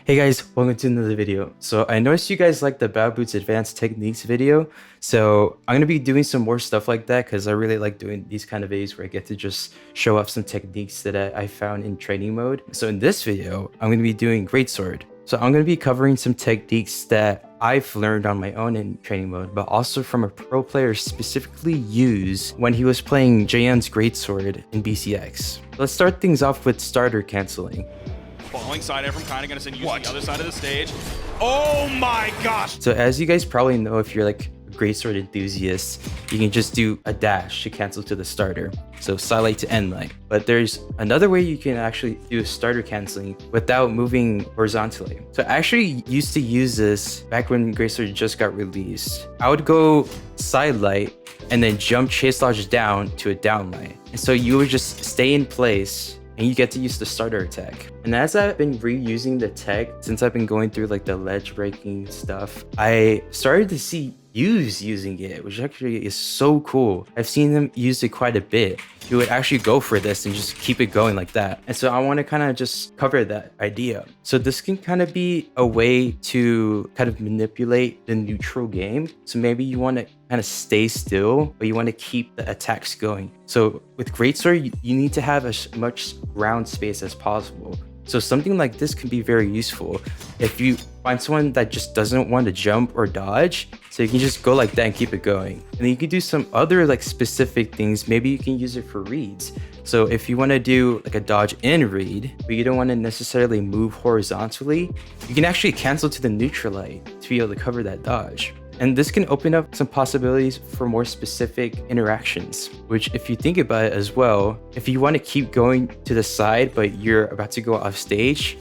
Hey guys, welcome to another video. So I noticed you guys like the Battle Boots Advanced Techniques video. So I'm going to be doing some more stuff like that because I really like doing these kind of videos where I get to just show off some techniques that I found in training mode. So in this video, I'm going to be doing Greatsword. So I'm going to be covering some techniques that I've learned on my own in training mode, but also from a pro player specifically used when he was playing JUVEN's Greatsword in BCX. Let's start things off with starter canceling. Falling side air from kind of gonna send you to the other side of the stage. Oh my gosh! So as you guys probably know, if you're like a Greatsword enthusiast, you can just do a dash to cancel to the starter. So sidelight to end light. But there's another way you can actually do starter canceling without moving horizontally. So I actually used to use this back when Greatsword just got released. I would go sidelight and then jump chase dodge down to a down light. And so you would just stay in place and you get to use the starter attack. And as I've been reusing the tech, since I've been going through like the ledge breaking stuff, I started to see using it, which actually is so cool. I've seen them use it quite a bit. You would actually go for this and just keep it going like that. And so I want to kind of just cover that idea. So this can kind of be a way to kind of manipulate the neutral game. So maybe you want to kind of stay still, but you want to keep the attacks going. So with Greatsword, you need to have as much ground space as possible. So something like this can be very useful if you find someone that just doesn't want to jump or dodge. So you can just go like that and keep it going. And then you can do some other like specific things. Maybe you can use it for reads. So if you want to do like a dodge in read, but you don't want to necessarily move horizontally, you can actually cancel to the neutral light to be able to cover that dodge. And this can open up some possibilities for more specific interactions, which if you think about it as well, if you want to keep going to the side, but you're about to go off stage,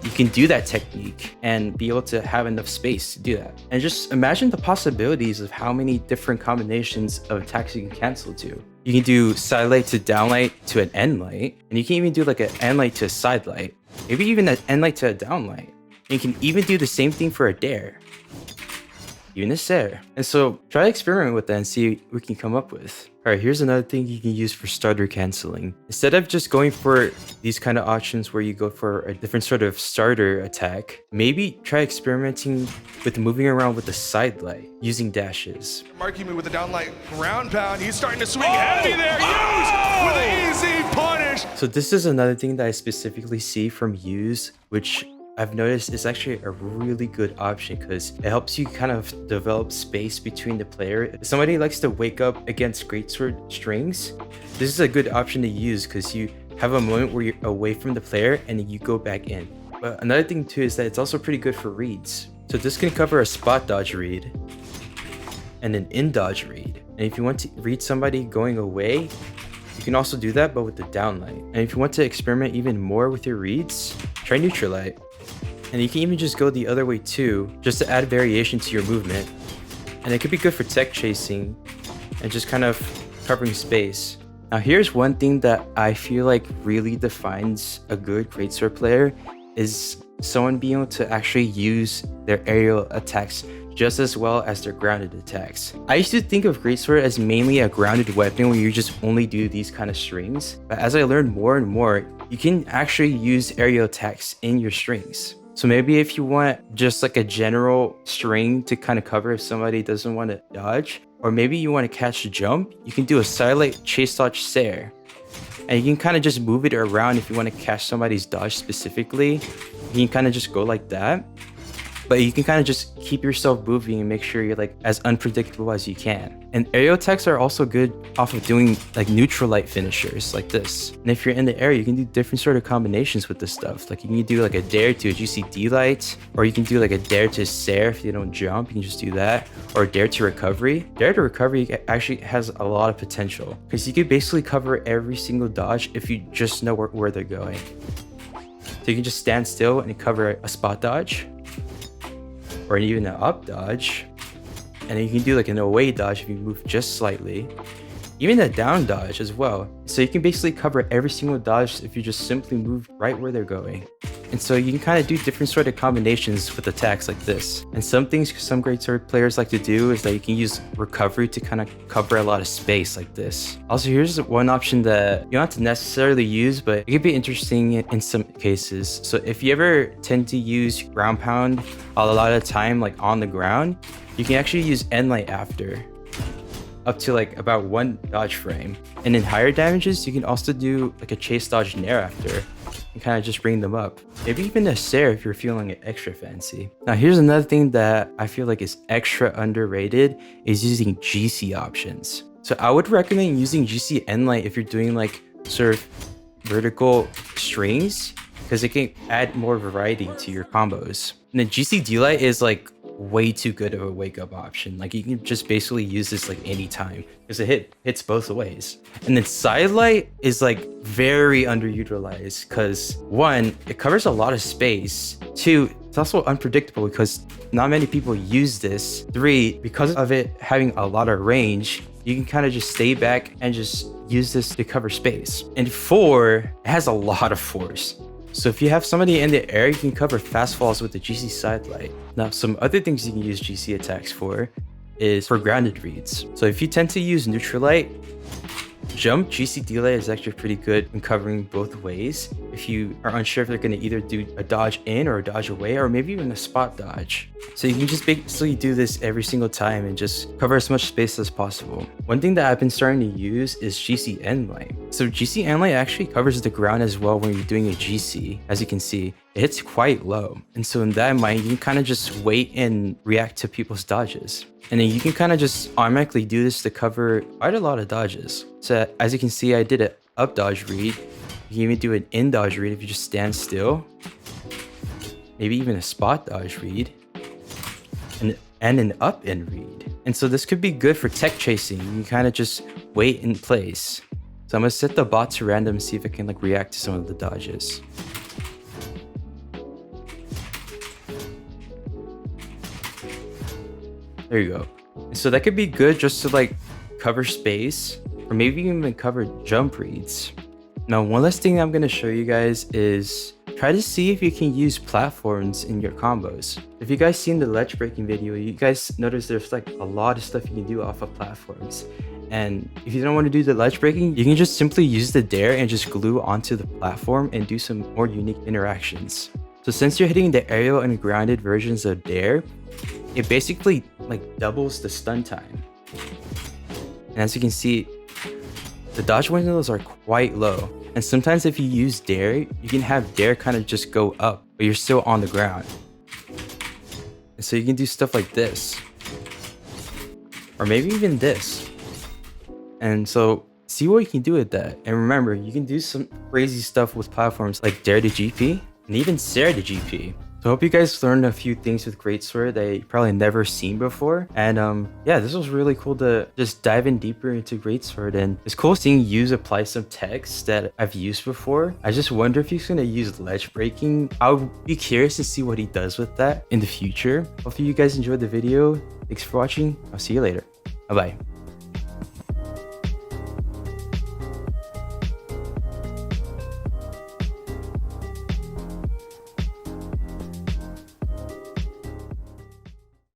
you can do that technique and be able to have enough space to do that. And just imagine the possibilities of how many different combinations of attacks you can cancel to. You can do side light to down light to an end light, and you can even do like an end light to a side light, maybe even an end light to a down light. And you can even do the same thing for a dare. Unisair. And so try to experiment with that and see what we can come up with. All right, here's another thing you can use for starter canceling. Instead of just going for these kind of options where you go for a different sort of starter attack, maybe try experimenting with moving around with the side light using dashes. Marking me with a downlight ground pound. He's starting to swing heavy there. Use with an easy punish. So this is another thing that I specifically see from Use, which I've noticed is actually a really good option because it helps you kind of develop space between the player. If somebody likes to wake up against Greatsword strings, this is a good option to use because you have a moment where you're away from the player and then you go back in. But another thing too is that it's also pretty good for reads. So this can cover a spot dodge read and an in dodge read. And if you want to read somebody going away, you can also do that, but with the down light. And if you want to experiment even more with your reads, try neutral light. And you can even just go the other way too, just to add variation to your movement. And it could be good for tech chasing and just kind of covering space. Now here's one thing that I feel like really defines a good Greatsword player is someone being able to actually use their aerial attacks just as well as their grounded attacks. I used to think of Greatsword as mainly a grounded weapon where you just only do these kind of strings. But as I learned more and more, you can actually use aerial attacks in your strings. So maybe if you want just like a general string to kind of cover if somebody doesn't want to dodge, or maybe you want to catch a jump, you can do a sidelight chase dodge Sair. And you can kind of just move it around if you want to catch somebody's dodge specifically. You can kind of just go like that. But you can kind of just keep yourself moving and make sure you're like as unpredictable as you can. And aerial attacks are also good off of doing like neutral light finishers like this. And if you're in the air, you can do different sort of combinations with this stuff. Like you can do like a dare to a juicy D light, or you can do like a dare to Sair if you don't jump, you can just do that. Or dare to recovery. Dare to recovery actually has a lot of potential because you could basically cover every single dodge if you just know where they're going. So you can just stand still and cover a spot dodge, or even an up dodge, and then you can do like an away dodge if you move just slightly, even a down dodge as well. So you can basically cover every single dodge if you just simply move right where they're going. And so you can kind of do different sort of combinations with attacks like this. And some things some Greatsword players like to do is that you can use recovery to kind of cover a lot of space like this. Also, here's one option that you don't have to necessarily use, but it could be interesting in some cases. So if you ever tend to use ground pound a lot of the time, like on the ground, you can actually use end light after, up to like about 1 dodge frame. And in higher damages, you can also do like a chase dodge nair after and kind of just bring them up. Maybe even a Sarah if you're feeling it extra fancy. Now here's another thing that I feel like is extra underrated is using GC options. So I would recommend using GC end light if you're doing like sort of vertical strings, because it can add more variety to your combos. And then GC D-light is like way too good of a wake up option. Like you can just basically use this like anytime because it hits both ways. And then side light is like very underutilized because 1, it covers a lot of space. 2, it's also unpredictable because not many people use this. 3, because of it having a lot of range, you can kind of just stay back and just use this to cover space. And 4, it has a lot of force. So if you have somebody in the air, you can cover fast falls with the GC side light. Now, some other things you can use GC attacks for is for grounded reads. So if you tend to use neutral light, jump GC D-light is actually pretty good in covering both ways. If you are unsure if they're going to either do a dodge in or a dodge away, or maybe even a spot dodge. So you can just basically do this every single time and just cover as much space as possible. One thing that I've been starting to use is GC end light. So GC end light actually covers the ground as well when you're doing a GC. As you can see, it hits quite low. And so in that mind, you can kind of just wait and react to people's dodges. And then you can kind of just automatically do this to cover quite a lot of dodges. So as you can see, I did an up dodge read. You can even do an in dodge read if you just stand still. Maybe even a spot dodge read. And an up in read. And so this could be good for tech chasing. You can kind of just wait in place. So I'm gonna set the bot to random, see if it can like react to some of the dodges. There you go. So that could be good just to like cover space, or maybe even cover jump reads. Now, one last thing I'm going to show you guys is try to see if you can use platforms in your combos. If you guys seen the ledge breaking video, you guys notice there's like a lot of stuff you can do off of platforms. And if you don't want to do the ledge breaking, you can just simply use the dare and just glue onto the platform and do some more unique interactions. So since you're hitting the aerial and grounded versions of dare, it basically like doubles the stun time. And as you can see, the dodge windows are quite low. And sometimes if you use dare, you can have dare kind of just go up, but you're still on the ground. And so you can do stuff like this. Or maybe even this. And so see what you can do with that. And remember, you can do some crazy stuff with platforms like dare to GP and even Sarah to GP. So I hope you guys learned a few things with Greatsword that you probably never seen before. And yeah, this was really cool to just dive in deeper into Greatsword. And it's cool seeing Yuz apply some techs that I've used before. I just wonder if he's gonna use ledge breaking. I'll be curious to see what he does with that in the future. Hopefully you guys enjoyed the video. Thanks for watching. I'll see you later. Bye-bye.